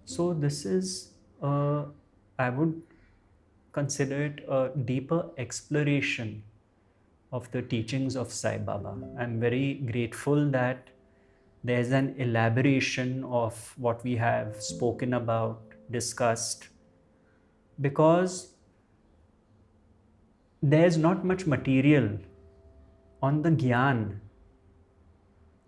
So this is, I would consider it a deeper exploration of the teachings of Sai Baba. I'm very grateful that there's an elaboration of what we have spoken about, discussed, because there's not much material on the Gyan,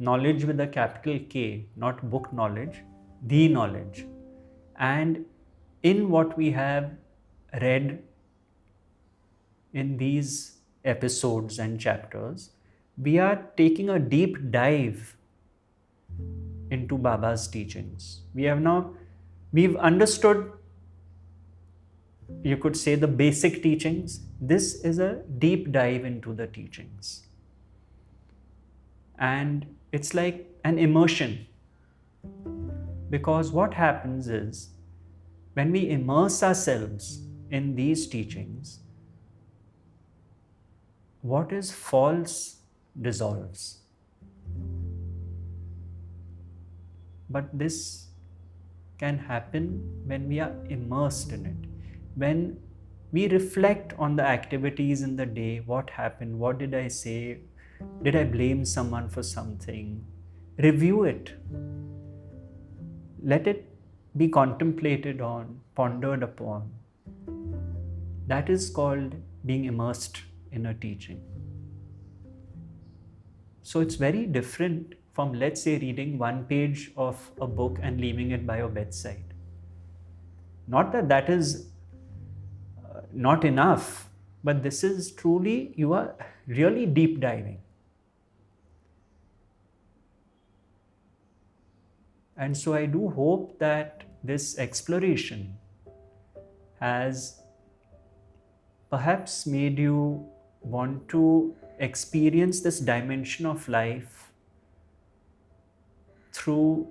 knowledge with a capital K, not book knowledge, the knowledge. And in what we have read in these episodes and chapters, we are taking a deep dive into Baba's teachings. We've understood, you could say, the basic teachings. This is a deep dive into the teachings. And it's like an immersion. Because what happens is, when we immerse ourselves in these teachings, what is false dissolves. But this can happen when we are immersed in it. When we reflect on the activities in the day, what happened, what did I say, did I blame someone for something? Review it. Let it be contemplated on, pondered upon. That is called being immersed in a teaching. So it's very different from, let's say, reading one page of a book and leaving it by your bedside. Not that that is not enough, but this is truly, you are really deep diving. And so I do hope that this exploration has perhaps made you want to experience this dimension of life through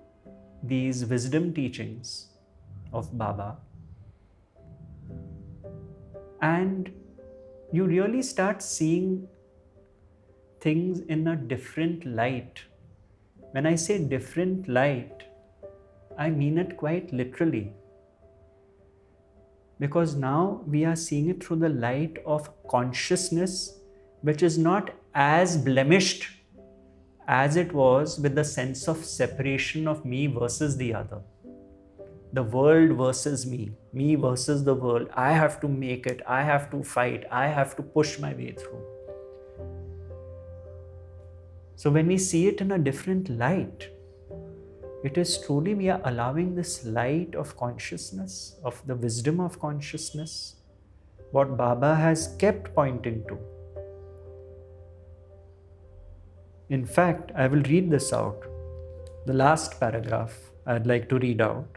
these wisdom teachings of Baba. And you really start seeing things in a different light. When I say different light, I mean it quite literally. Because now we are seeing it through the light of consciousness, which is not as blemished as it was with the sense of separation of me versus the other. The world versus me versus the world. I have to make it, I have to fight, I have to push my way through. So when we see it in a different light, it is truly we are allowing this light of consciousness, of the wisdom of consciousness, what Baba has kept pointing to. In fact, I will read this out. The last paragraph I'd like to read out.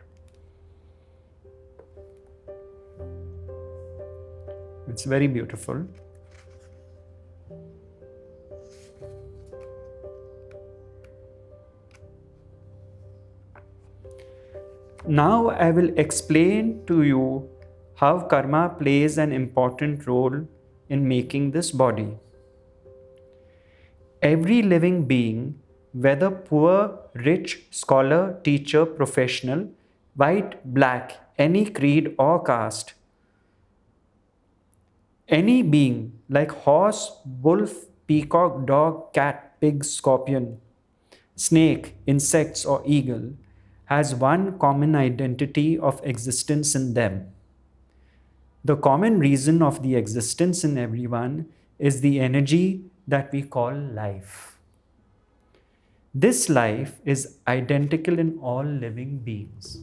It's very beautiful. Now I will explain to you how karma plays an important role in making this body. Every living being, whether poor, rich, scholar, teacher, professional, white, black, any creed or caste, any being like horse, wolf, peacock, dog, cat, pig, scorpion, snake, insects, or eagle, has one common identity of existence in them. The common reason of the existence in everyone is the energy that we call life. This life is identical in all living beings.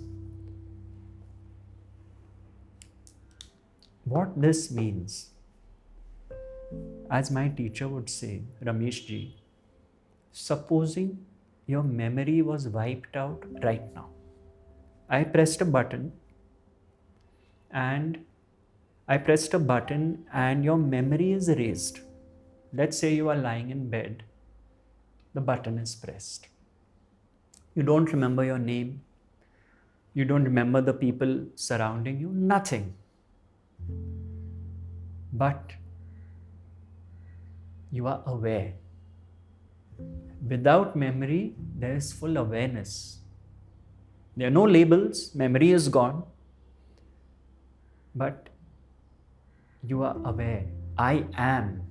What this means, as my teacher would say, Ramesh ji, supposing your memory was wiped out right now. I pressed a button and your memory is erased. Let's say you are lying in bed, the button is pressed. You don't remember your name, you don't remember the people surrounding you, nothing. But you are aware Without memory, there is full awareness. There are no labels, memory is gone, but you are aware. I am,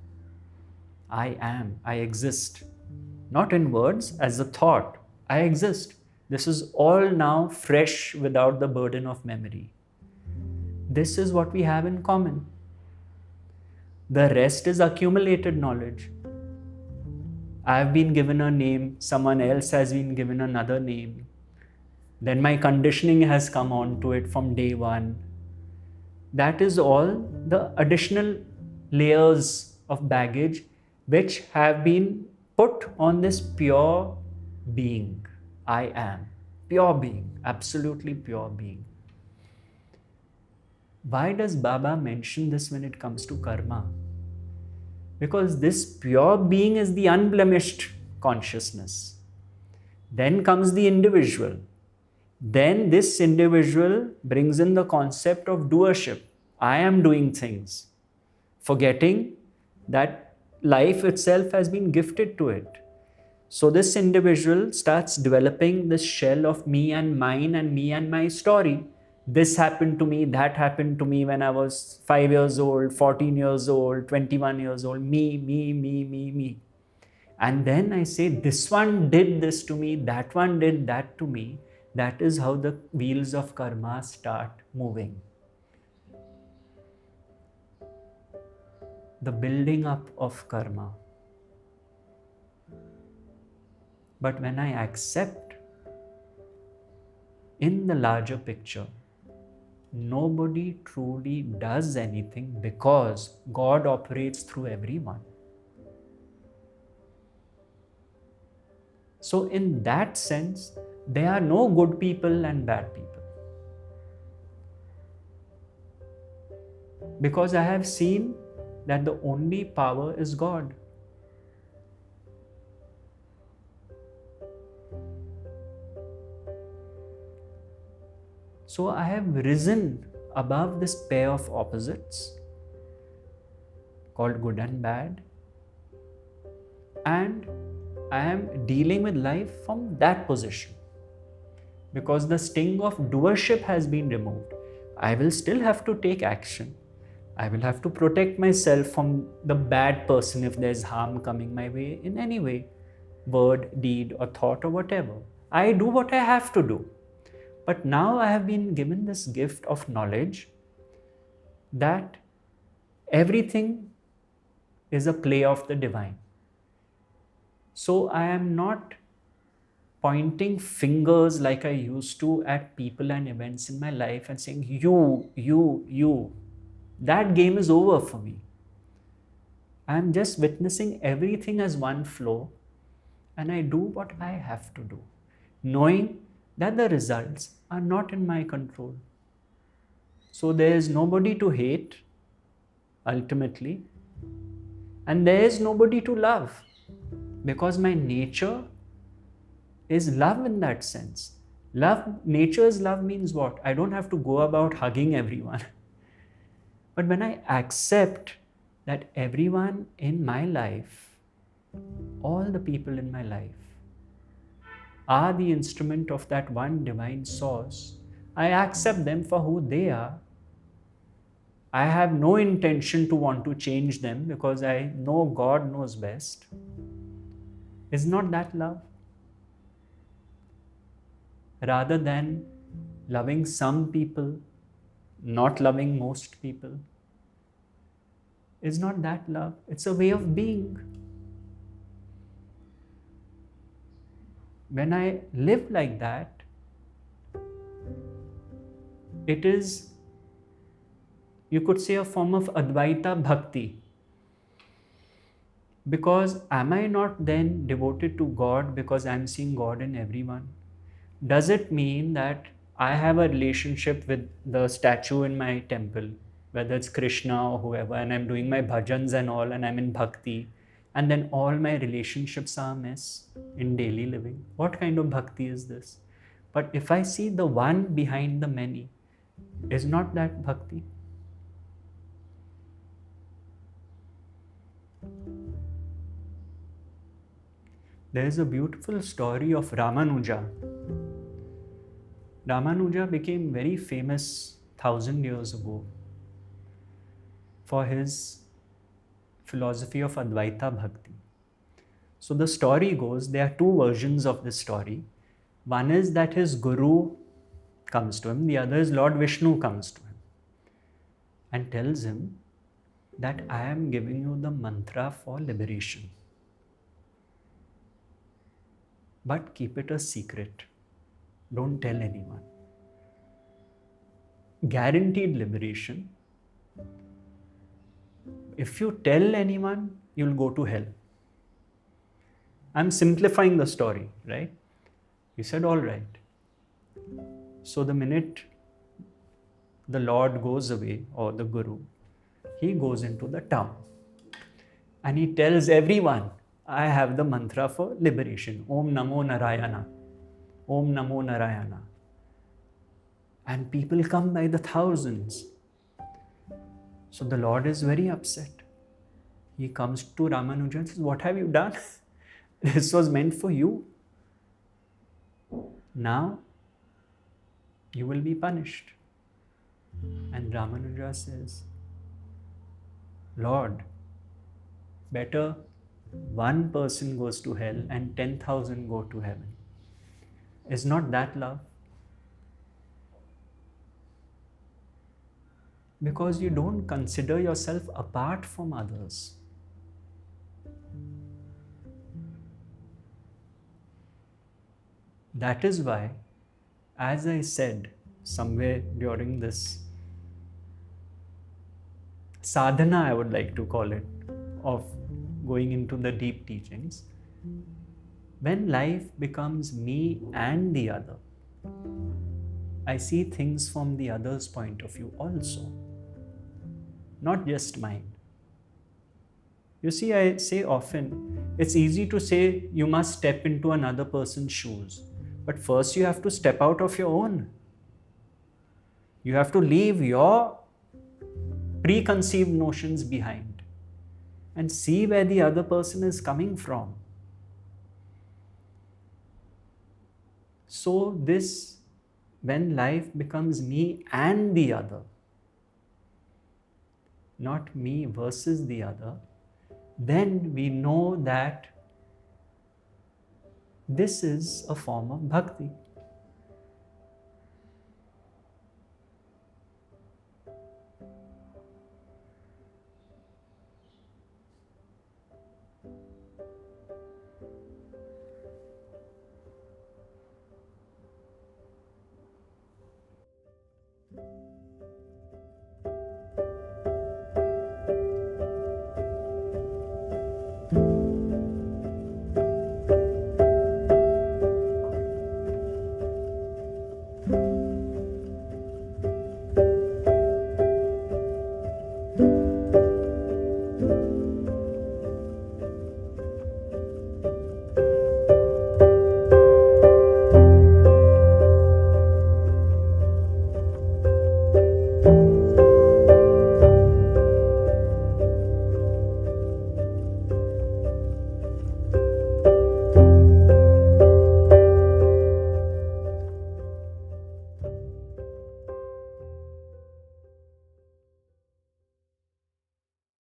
I exist. Not in words, as a thought, I exist. This is all now fresh without the burden of memory. This is what we have in common. The rest is accumulated knowledge. I have been given a name, someone else has been given another name. Then my conditioning has come onto it from day one. That is all the additional layers of baggage which have been put on this pure being. I am. Pure being. Absolutely pure being. Why does Baba mention this when it comes to karma? Because this pure being is the unblemished consciousness. Then comes the individual. Then this individual brings in the concept of doership. I am doing things, forgetting that life itself has been gifted to it. So this individual starts developing this shell of me and mine and me and my story. This happened to me, that happened to me when I was 5 years old, 14 years old, 21 years old, me. And then I say, this one did this to me, that one did that to me. That is how the wheels of karma start moving. The building up of karma. But when I accept in the larger picture, nobody truly does anything because God operates through everyone. So in that sense, there are no good people and bad people. Because I have seen that the only power is God. So I have risen above this pair of opposites called good and bad, and I am dealing with life from that position. Because the sting of doership has been removed. I will still have to take action. I will have to protect myself from the bad person if there's harm coming my way in any way, word, deed, or thought, or whatever. I do what I have to do. But now I have been given this gift of knowledge that everything is a play of the divine. So I am not pointing fingers like I used to at people and events in my life and saying, you. That game is over for me. I am just witnessing everything as one flow, and I do what I have to do, knowing that the results are not in my control. So there is nobody to hate, ultimately, and there is nobody to love, because my nature is love in that sense. Nature's love means what? I don't have to go about hugging everyone. But when I accept that everyone in my life, all the people in my life, are the instrument of that one divine source, I accept them for who they are. I have no intention to want to change them because I know God knows best. Is not that love? Rather than loving some people, not loving most people, is not that love? It's a way of being. When I live like that, it is, you could say, a form of Advaita Bhakti. Because am I not then devoted to God because I'm seeing God in everyone? Does it mean that I have a relationship with the statue in my temple, whether it's Krishna or whoever, and I'm doing my bhajans and all, and I'm in bhakti, and then all my relationships are a mess in daily living? What kind of bhakti is this? But if I see the one behind the many, is not that bhakti? There is a beautiful story of Ramanuja. Ramanuja became very famous 1,000 years ago for his philosophy of Advaita Bhakti. So the story goes, there are two versions of this story. One is that his guru comes to him, the other is Lord Vishnu comes to him and tells him that I am giving you the mantra for liberation. But keep it a secret. Don't tell anyone. Guaranteed liberation. If you tell anyone, you'll go to hell. I'm simplifying the story, right? He said, all right. So the minute the Lord goes away, or the Guru, he goes into the town and he tells everyone, I have the mantra for liberation. Om Namo Narayana. Om Namo Narayana. And people come by the thousands. So the Lord is very upset. He comes to Ramanuja and says, what have you done? This was meant for you. Now you will be punished. And Ramanuja says, Lord, better one person goes to hell and 10,000 go to heaven. Is not that love? Because you don't consider yourself apart from others. That is why, as I said somewhere during this sadhana, I would like to call it, of going into the deep teachings, when life becomes me and the other, I see things from the other's point of view also, not just mine. You see, I say often, it's easy to say you must step into another person's shoes, but first you have to step out of your own. You have to leave your preconceived notions behind and see where the other person is coming from. So this, when life becomes me and the other, not me versus the other, then we know that this is a form of bhakti.